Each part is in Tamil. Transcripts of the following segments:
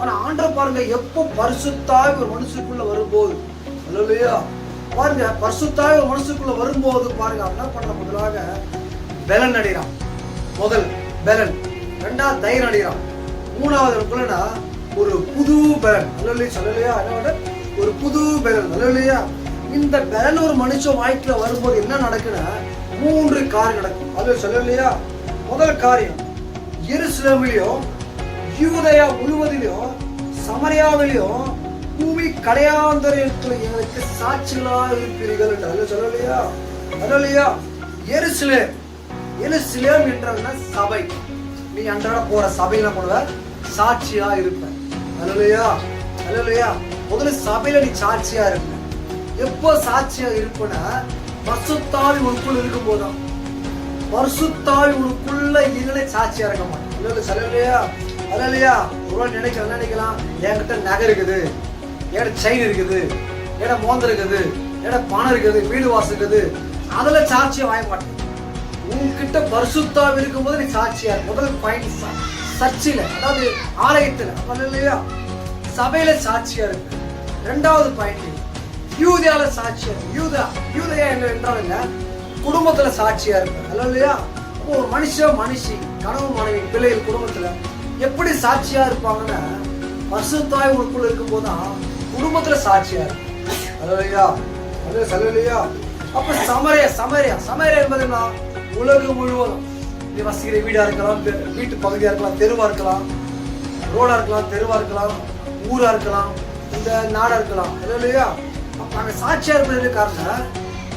ஆனா ஆண்டவர் பாருங்க, எப்போ பரிசுத்தாய் ஒரு மனுஷனுக்குள்ள வரும்போது, அல்லேலூயா, பாருங்க பரிசுத்தாய் ஒரு மனுஷனுக்குள்ள வரும்போது பாருங்க என்ன பண்ண, முதலாக பலன் அடைகிறான். முதல் பலன், ரெண்டாவது தைரியம் அடைகிறான், மூணாவது இருக்குள்ளனா ஒரு புது பலன். அல்லேலூயா, சொல்லலையா, என்ன ஒரு புது பலன். அல்லேலூயா, இந்த பலன் ஒரு மனுஷன் வாழ்க்கையில வரும்போது என்ன நடக்குன்னா 3 காரியம் நடக்கும். அல்லேலூயா, சொல்லலையா. முதல் காரியம், எருசலேமிலும் யூதேயா முழுவதிலும் சமரியாவிலும் பூமி கடையாந்தரத்தில் எங்களுக்கு சாட்சிகளாக இருப்பீர்கள் என்று. அல்ல சொல்லலையா, அல்லையா. எருசலேம், எருசலேம் என்றால் சபை. நீ அன்றாட போற சபையில போடுவ, சாட்சியா இருப்ப. அல்லையா, அல்லையா. முதல்ல சபையில நீ சாட்சியா இருப்ப. எப்போ சாட்சியா இருப்பனா, பரிசுத்தாவி உனக்குள்ள இருக்கும் போதுதான். பரிசுத்தாவி உனக்குள்ள இல்லையே சாட்சியா இருக்க மாட்டேன். இல்ல சொல்லலையா, அல்லையா. ஒரு நினைக்கலாம், என்கிட்ட நகை இருக்குது, என்கிட்ட செயின் இருக்குது, என்கிட்ட மோந்திரம் இருக்குது, என்கிட்ட பணம் இருக்குது, வீடு வாசல் இருக்குது, அதுல சாட்சியா வாங்க மாட்டேன். உன்கிட்ட பரிசுத்தாவி இருக்கும் போது நீ சாட்சியா இருக்கு. முதல் பாயிண்ட் சர்ச்சில, அதாவது ஆலயத்துல, இல்லையா, சபையில சாட்சியா இருக்கு. ரெண்டாவது பாயிண்ட், யூதேயால சாட்சியா இருக்கு. யூதேயா என்றால் என்ன, குடும்பத்துல சாட்சியா இருக்கு. இல்லையா, ஒரு மனுஷி, கணவன் மனைவி பிள்ளைகள் குடும்பத்துல எப்படி சாட்சியா இருப்பாங்கன்னா, பரிசுத்தாய் உனக்குள்ள இருக்கும் போதுதான் குடும்பத்துல சாட்சியா இருக்கு. அல்லேலூயா, அல்லேலூயா. அப்ப சமரியா என்பது என்ன, உலகம் முழுவதும் நீ வசிக்கிற வீடா இருக்கலாம், வீட்டு பகுதியா இருக்கலாம், தெருவா இருக்கலாம், ரோடா இருக்கலாம், தெருவா இருக்கலாம், ஊரா இருக்கலாம், இந்த நாடா இருக்கலாம். அல்லேலூயா. அப்ப அங்க சாட்சியா இருப்பது காரணம்,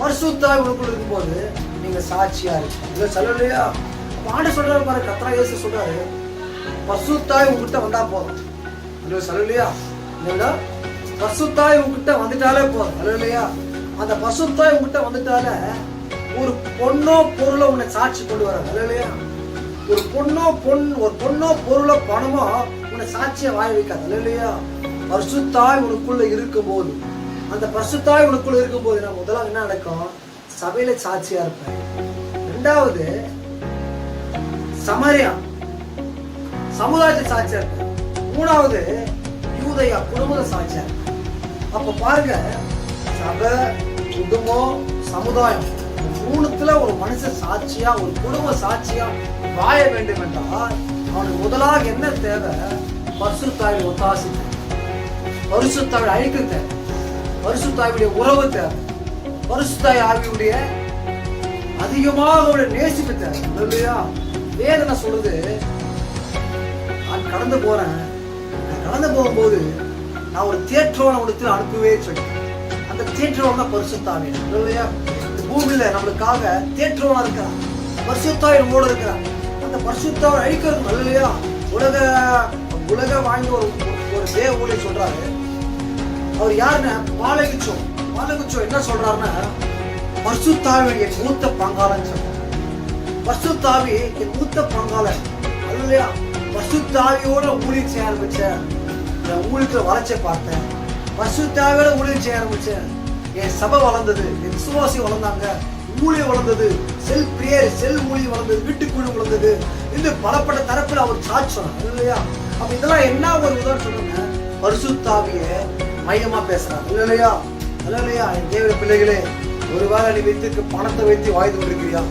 பரிசுத்தாய் உனக்குள்ள இருக்கும் போது நீங்க சாட்சியா இருக்கு. சொல்லலையா. ஆண்டு சொல்றாரு பாரு, கர்த்தர் இயேசு சொல்றாரு, பரிசுத்தாய் உங்ககிட்ட வந்தா போதும். சொல்லலையா, பரிசுத்தாய் உங்ககிட்ட வந்துட்டாலே போதும். அல்லேலூயா. அந்த பரிசுத்தாய் உங்ககிட்ட வந்துட்டாலே ஒரு பொண்ணோ பொருளோ உன்னை சாட்சி கொண்டு வர. அல்லேலூயா. ஒரு பொண்ணோ பொருளோ பணமோ உன்னை சாட்சியை வாய வைக்காது. அல்லேலூயா. பரிசுத்தாய் உனக்குள்ள இருக்கும் போது, அந்த பரிசுத்தாய் உனக்குள்ள இருக்கும் போது நான் முதலாக என்ன நடக்கும், சபையில சாட்சியா இருப்பேன். ரெண்டாவது சமரியா, சமுதாயத்தை சாட்சியா இருப்பேன். மூணாவது யூதேயா, குடும்பத்தை சாட்சியா இருப்பேன். அப்ப பாருங்க, சபை, குடும்பம், சமுதாயம், மூணுத்துல ஒரு மனுஷன் சாட்சியா, ஒரு குடும்ப சாட்சியா வாழ வேண்டும் என்றால் அவனுக்கு முதலாக என்ன தேவை, பரிசுத்தாவின் ஒத்தாசி தேவை, பரிசுத்தாவின் அழைப்பு தேவை, பரிசுத்தாவியுடைய உறவு தேவை, பரிசுத்தாய் ஆவியுடைய அதிகமாக நேசிப்பு தேவை. இல்லையா. வேதனை சொல்லுது, நான் கடந்து போகும்போது நான் ஒரு தியேட்டரோட இடத்துல அனுப்பவே சொல்லிட்டேன். அந்த தியேட்டரோட தான் பரிசுத்தாவி. இல்லையா. பூமியில நம்மளுக்காக தியேட்டரோட இருக்கிறான், பரிசுத்தாய் நம்மோட இருக்கிறான். அந்த பரிசுத்தாவை அழிக்கிறது. இல்லையா. உலக வாய்ந்த ஒரு தேவ ஊழிய சொல்றாரு. அவர் யாருன்னா பாலகுச்சோ என்ன சொல்றாருன்னா, பரிசுத்தாவி என் மூத்த பங்காளன் சொல்றாரு. பரிசுத்தாவி என் மூத்த பங்காளன். இல்லையா. பரிசுத்தாவியோட ஊழியம் செய்ய ஆரம்பிச்சேன், என் ஊழியத்துல வளர்ச்சி பார்த்தேன். பரிசுத்தாவியோட ஊழியம் செய்ய ஆரம்பிச்சேன், என் சபை வளர்ந்தது, என் விசுவாசி வளர்ந்தாங்க, ஊழியம் வளர்ந்தது, செல் ஊழியம் வளர்ந்தது, வீட்டுக்குழு வளர்ந்தது. இந்த பலப்பட்ட தரப்புல அவர் சாட்சி சொன்னார். இல்லையா. அப்ப இதெல்லாம் என்ன ஒரு உதாரணம் சொல்லுங்க, பரிசுத்தாவிய மையமா பேசுறாங்க. இல்லையா, இல்லையா. என் தேவ பிள்ளைகளே, ஒருவேளை நீ வைத்து பணத்தை வைத்து வாழ்ந்து கொண்டிருக்கிறியா,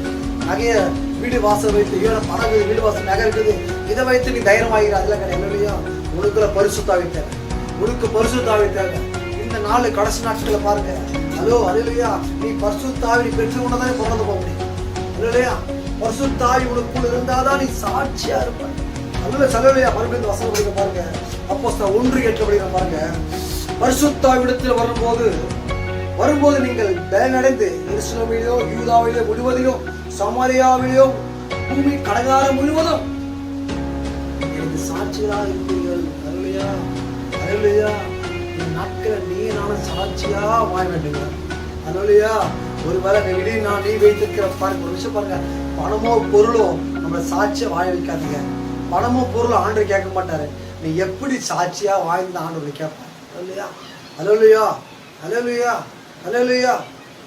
நகைய வீடு வாசல் வைத்து, பணம் வீடு வாசல் நகை இருக்குது, இதை வைத்து நீ தைரியம் ஆகிற, அதெல்லாம் கிடையாது. இல்லையா. உனக்குள்ள பரிசுத்தாவி தேவை, உனக்கு பரிசுத்தாவி தேவை. இந்த நாள் கடைசி நாட்களை பாருங்க. அல்லேலூயா. நீ பரிசுத்தாவி பெற்று உன்னதான் பிறந்து போக முடியும். இல்லையா. பரிசுத்தாவி உனக்குள்ள இருந்தாதான் நீ சாட்சியா இருப்ப. அல்லேலூயா. மறுபடியும் வசனம் படிக்க பாருங்க, அப்போஸ்தலர் 1:8 பாருங்க. பரிசுத்தாவிடத்தில் வரும்போது நீங்கள் பலனடைந்து எருசலேமிலோ யூதாவிலோ முழுவதிலோ சமாரியாவிலோ பூமி கடகாரம் முழுவதும் எனக்கு சாட்சியாக இருப்பீர்கள். அல்லேலூயா, அல்லேலூயா. இந்த நாட்களை நீ நானும் சாட்சியா வாழ வேண்டுங்க. அல்லேலூயா. ஒருவேளை நீ வைத்திருக்கிற பாருங்க, ஒரு விஷயம் பாருங்க, பணமோ பொருளோ நம்மளை சாட்சியா வாழ வைக்காதீங்க. பணமோ பொருளோ ஆண்டவர் கேட்க மாட்டாரு, நீ எப்படி சாட்சியா வாழ்ந்த ஆண்டவர் கேட்பாரு. அல்லேலூயா, அல்லேலூயா, அல்லேலூயா, அல்லேலூயா.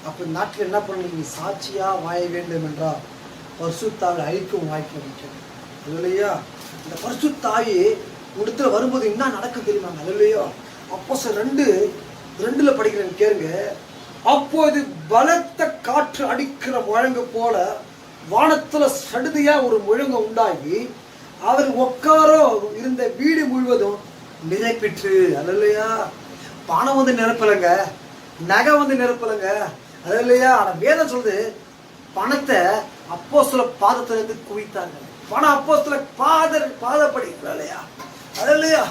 அப்ப நாட்டில் என்ன பண்ணணும், நீ சாட்சியா வாழ வேண்டும் என்றால் பரிசுத்தாவை அழிக்கும் வாய்க்க முடியும். அல்லேலூயா. இந்த பரிசுத்தாவி இடத்துல வரும்போது என்ன நடக்கும் தெரியுமாங்க? அல்லையோ அப்போஸ்தலர் 2:2 படிக்கிறேன் கேளுங்க. அப்போது பலத்த காற்று அடிக்கிற முழங்கு போல வானத்துல சடுதியா ஒரு முழங்கு உண்டாகி அவர் உட்காரோ இருந்த வீடு முழுவதும் நிரப்பிற்று. அல்லையா பணம் வந்து நிரப்பலைங்க, நகை வந்து நிரப்பலைங்க. அது இல்லையா? ஆனா வேதம் சொல்லுது பணத்தை அப்போஸ்தலர் பாதத்துல இருந்து குவித்தாங்க. பணம் அப்போஸ்தலர் பாதப்படி இல்லையா? அது இல்லையா?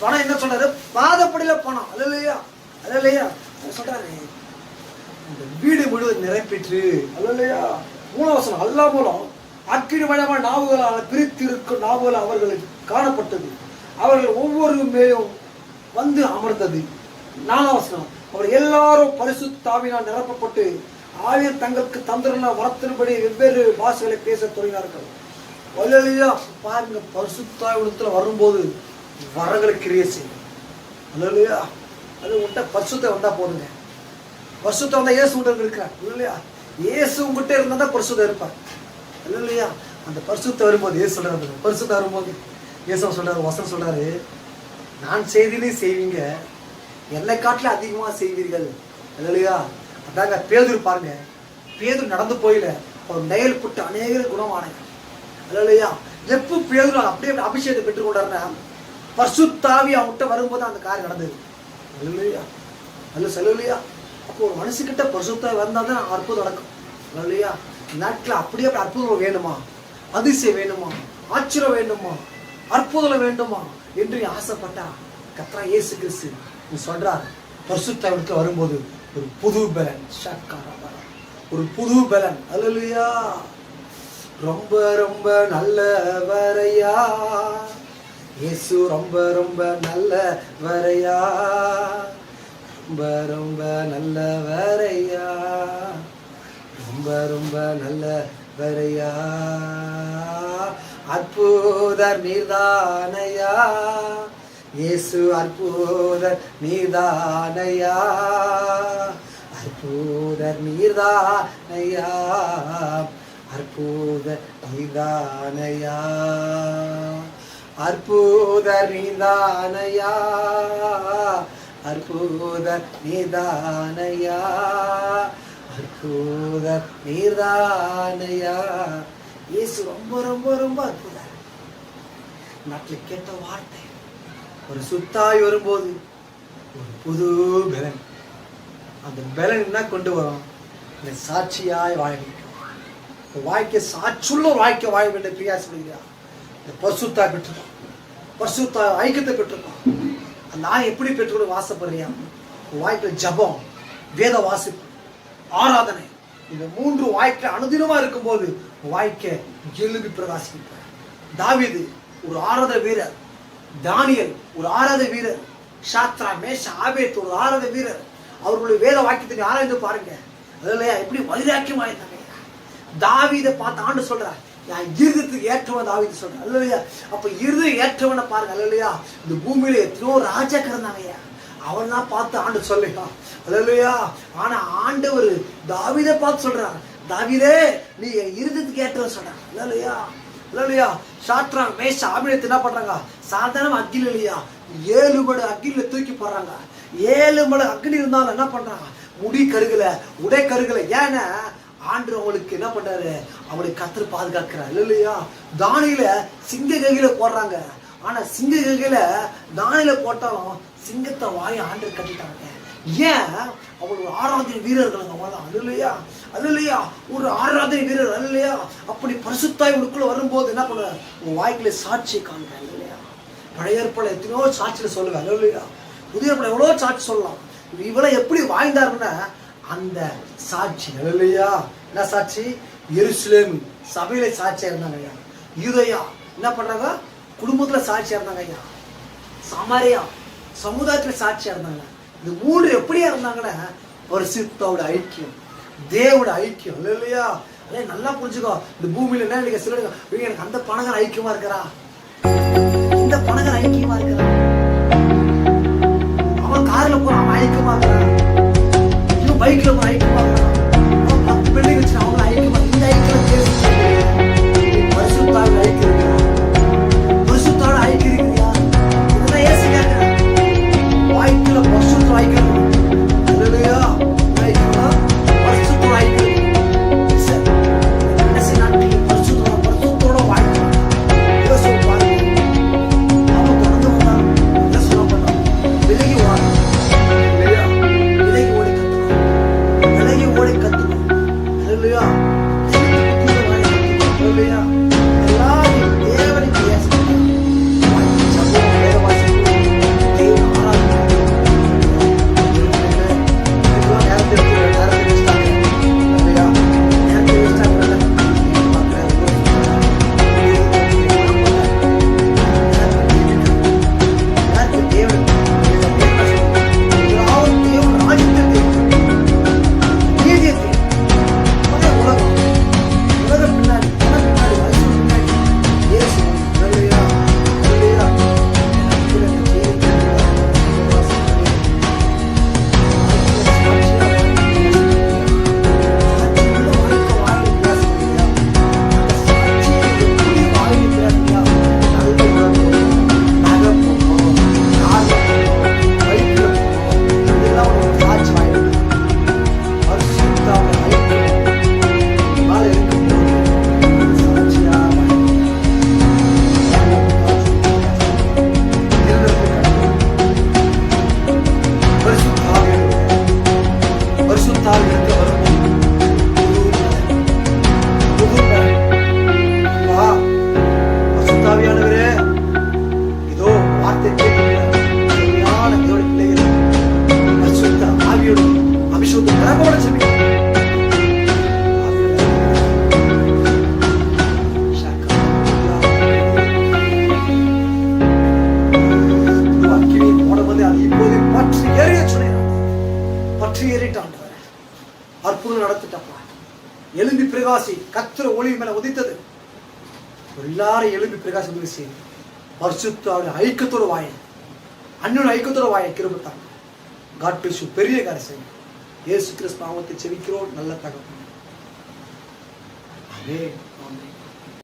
பணம் என்ன சொல்றாரு? பாதப்படியில பணம். அது இல்லையா? அது இல்லையா? சொல்றாரு இந்த வீடு முழுவதும் நிரப்பிற்று. அது இல்லையா? 3 வசனம் அல்லா மூலம் அக்கினிமயமான நாவுகளால் பிரித்து இருக்கும் நாவுகள் அவர்களுக்கு காணப்பட்டது. அவர்கள் ஒவ்வொரு மேலும் வந்து அமர்ந்தது. 4 வசனம் அவர் எல்லாரும் பரிசுத்த ஆவியினால் நிரப்பப்பட்டு ஆவியர் தங்களுக்கு தந்திரன வரத்தின்படி வெவ்வேறு பாஷைகளை பேச தொடங்கினார்கள். அல்லேலூயா. பாருங்க, பரிசுத்த ஆவியிடத்துல வரும்போது வரங்களை கிரியை செய்யும். அல்லேலூயா. அது உன்கிட்ட பரிசுத்த வந்தா போதுங்க. பரிசுத்த வந்தா இயேசு உங்கள்கிட்ட இருக்கிறார் இல்லையா? இயேசு உங்ககிட்ட இருந்தா தான் பரிசுத்த இருப்பார். இல்லையா? அந்த பரிசுத்த வரும்போது இயேசு சொல்றாரு, பரிசுத்த வரும்போது இயேசு சொல்றாரு, வசனம் சொல்றாரு, நான் செய்திலையும் செய்வீங்க, என்னை காட்டில அதிகமாக செய்வீர்கள். இல்லையா? அதாங்க பேதுரு பாருங்க, பேதுரு நடந்து போயில அவர் நெயல் புட்டு அநேக குணமானாங்க. இல்லையா? எப்போ பேதுரு அப்படியே அபிஷேகத்தை பெற்றுக்கொண்டாருன்னா பரிசுத்தாவி அவங்ககிட்ட வரும்போது அந்த காரியம் நடந்தது. இல்லையா? அல்ல சொல்லலையா? அப்போ ஒரு மனுஷக்கிட்ட பரிசுத்தாவி வந்தால் தான் அற்புதம் நடக்கும். இல்லையா? நாட்டில் அப்படியே அற்புதம் வேணுமா, அதிசயம் வேணுமா, ஆச்சரியம் வேண்டுமா, அற்புதம் வேண்டுமா என்று ஆசைப்பட்டா கர்த்தர் இயேசு கிறிஸ்து சொல்றார், பரிசுத்தாவிடத்துல வரும்போது ஒரு புது பலன், ஒரு புது பலன். அல்லேலூயா. ரொம்ப ரொம்ப நல்லவரையா இயேசு, ரொம்ப ரொம்ப நல்லவரையா, ரொம்ப ரொம்ப நல்லவரையா, ரொம்ப ரொம்ப நல்லவரையா, அற்புதர் நீர்தானையா இயேசு, அற்புதர் நீர்தானையா, அற்புதர் நீர்தானையா, அற்புதர் நீர்தானையா, அற்புதர் நீர்தானையா, அற்புதர் நீர்தானையா, அற்புதர் நீர்தானையா. இயேசு ரொம்ப ரொம்ப ரொம்ப அற்புதம். நாட்டில் கேட்ட வார்த்தை ஒரு சுத்தாய் வரும்போது ஒரு புது பலன். அந்த பலன் என்ன கொண்டு வரும்? இந்த சாட்சியாய் வாழ வேண்டும். வாழ்க்கை சாட்சியுள்ள வாழ்க்கை வாழ வேண்டும். பிரியாசப்படுகிறார். இந்த பரிசுத்தா பெற்றுக்கோம், பரிசுத்தா ஐக்கியத்தை பெற்றுக்கோம். அந்த நாய் எப்படி பெற்றுக்கொள்ள வாசப்படுறியா? வாழ்க்கை ஜபம், வேத வாசிப்பு, ஆராதனை, இந்த 3 வாழ்க்கை அனுதினமா இருக்கும்போது வாழ்க்கை எழுதி பிரகாசிப்பார். தாவீது ஒரு ஆராத வீரர், தானியேல் ஒரு ஆராத வீரர், சாத்ரா மேஷ ஆபேத் ஒரு ஆராத வீரர். அவர்களுடைய வேத வாக்கியத்தை ஆராய்ந்து பாருங்க. அதுல எப்படி வைராக்கியமா இருந்தாங்க. தாவீதை பார்த்து ஆண்டு சொல்றார், என் இருதயத்துக்கு ஏற்றவன் தாவீது சொல்றார். அல்லையா? அப்ப இருதயம் ஏற்றவனை பாருங்க. அல்லையா? இந்த பூமியில எத்தனையோ ராஜாக்கள் இருந்தாங்க, அவன் தான் பார்த்து ஆண்டு சொல்லுங்க. அல்லையா? ஆனா ஆண்டவர் தாவீதை பார்த்து சொல்றார், தாவீதே நீ என் இருதயத்துக்கு ஏற்றவன் சொல்றாங்க. இல்லையா? இல்லையா? சாத்ரா மேஷ ஆபேத் என்ன பண்றாங்க? சாதாரண அக்கில் இல்லையா, 7 மடங்கு அக்கில தூக்கி போடுறாங்க. 7 மடங்கு அக்னி இருந்தாலும் என்ன பண்றாங்க? முடி கருகல, உடை கருகல. ஏன்னா ஆண்டு அவங்களுக்கு என்ன பண்றாரு? அவளை கர்த்தர் பாதுகாக்கிறார். இல்லையா? தானியில சிங்க கையில போடுறாங்க. ஆனா சிங்க கையில தானியில போட்டாலும் சிங்கத்தை வாயை ஆண்டு கட்டிட்டாங்க. ஏன்? அவள் ஒரு ஆராதனை வீரர்கள் அவங்கதான். அது இல்லையா? அது இல்லையா? ஒரு ஆராதனை வீரர். அது இல்லையா? அப்படி பரிசுத்தாய் உங்களுக்குள்ள வரும்போது என்ன பண்ண? உங்க வாய்க்குள்ள சாட்சியை காண்கிறேன். இல்லையா? பழைய ஏற்பாடுல எத்தனையோ சாட்சியில சொல்லுவேன். அது இல்லையா? புதிய ஏற்பாடுல எவ்வளவு சாட்சி சொல்லலாம். இவளை எப்படி வாழ்ந்தாருன்னா அந்த சாட்சி. இல்லையா? என்ன சாட்சி? எருசலேம் சபையில சாட்சியா இருந்தாங்க ஐயா. யூதேயா என்ன பண்றாங்க? குடும்பத்துல சாட்சியா இருந்தாங்க ஐயா. சமாரியா சமுதாயத்துல சாட்சியா இருந்தாங்க. இந்த 3 எப்படியா இருந்தாங்கன்னா பரிசுத்தோட ஐக்கியம், தேவோட ஐக்கியம். இல்லையா? அதே நல்லா புரிஞ்சுக்கோ. இந்த பூமியில என்ன நீங்க சில எனக்கு அந்த பணக்காரன் ஐக்கியமா இருக்கிறா, இந்த பணக்காரன் ஐக்கியமா இருக்கிறா, அவன் கார்ல போறான் அவன் ஐக்கியமா இருக்கிறான், இவன் பைக்ல போற ஐக்கியமா இருக்கிறான், அவன் 10 பில்டிங் வச்சு அவங்க ஐக்கியமா. இந்த ஐக்கியம் பரிசுத்தாவோட ஐக்கியம் இருக்கிறா, பரிசுத்தாவோட ஐக்கியம் இருக்கிறியா? கரமோட செபிக்கிறோம். பற்றி ஏறிட்டான். அற்புதம் நடத்திட்டப்பா. எலும்பி பிரகாசி கர்த்தர் ஒளி மேல உதித்தது. எல்லாரும் எலும்பி பிரகாசி உதவி செய்யும். பரிசுத்த ஐக்கியத்தோட வாயை, அண்ணன் ஐக்கியத்தோட வாயை கிருபத்தாங்க. God bless you. பெரிய காரியம் செய்யும். இயேசு கிறிஸ்து நாமத்தை செபிக்கிறோம் நல்ல தகவல். ஆமென்.